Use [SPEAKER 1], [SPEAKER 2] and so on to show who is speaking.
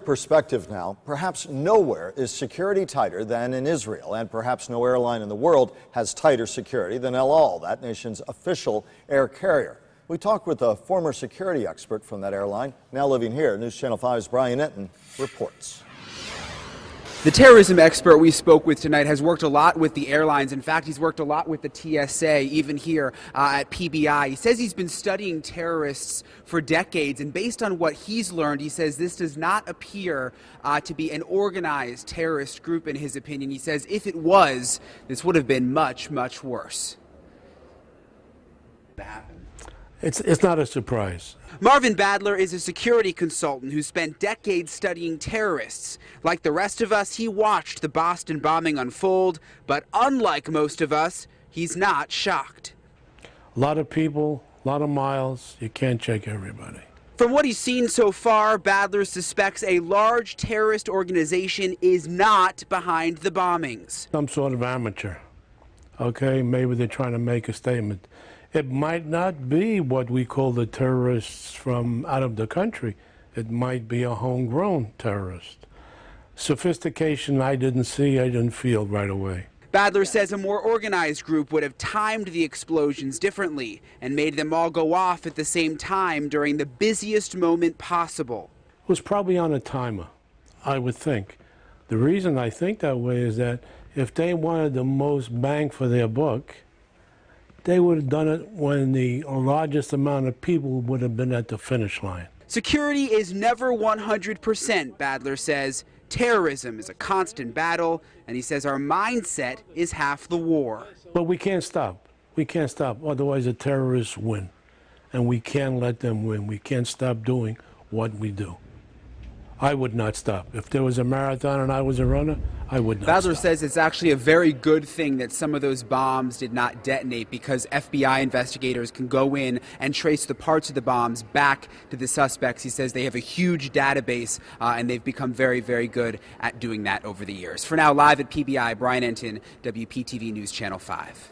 [SPEAKER 1] perspective now, perhaps nowhere is security tighter than in Israel, and perhaps no airline in the world has tighter security than El Al, that nation's official air carrier. We talked with a former security expert from that airline, now living here. News Channel 5's Brian Entin reports.
[SPEAKER 2] The terrorism expert we spoke with tonight has worked a lot with the airlines. In fact, he's worked a lot with the TSA, even here at PBI. He says he's been studying terrorists for decades, and based on what he's learned, he says this does not appear to be an organized terrorist group in his opinion. He says if it was, this would have been much, much worse.
[SPEAKER 3] It's not a surprise.
[SPEAKER 2] Marvin Badler is a security consultant who spent decades studying terrorists. Like the rest of us, he watched the Boston bombing unfold, but unlike most of us, he's not shocked.
[SPEAKER 3] A lot of people, a lot of miles, you can't check everybody.
[SPEAKER 2] From what he's seen so far, Badler suspects a large terrorist organization is not behind the bombings.
[SPEAKER 3] Some sort of amateur, okay? Maybe they're trying to make a statement. It might not be what we call the terrorists from out of the country. It might be a homegrown terrorist. Sophistication I didn't see, I didn't feel right away.
[SPEAKER 2] Badler says a more organized group would have timed the explosions differently and made them all go off at the same time during the busiest moment possible.
[SPEAKER 3] It was probably on a timer, I would think. The reason I think that way is that if they wanted the most bang for their buck, they would have done it when the largest amount of people would have been at the finish line.
[SPEAKER 2] Security is never 100%, Badler says. Terrorism is a constant battle, and he says our mindset is half the war.
[SPEAKER 3] But we can't stop. We can't stop. Otherwise, the terrorists win. And we can't let them win. We can't stop doing what we do. I would not stop. If there was a marathon and I was a runner, I would not
[SPEAKER 2] Badler
[SPEAKER 3] stop.
[SPEAKER 2] says it's actually a very good thing that some of those bombs did not detonate because FBI investigators can go in and trace the parts of the bombs back to the suspects. He says they have a huge database and they've become very, very good at doing that over the years. For now, live at PBI, Brian Entin, WPTV News Channel 5.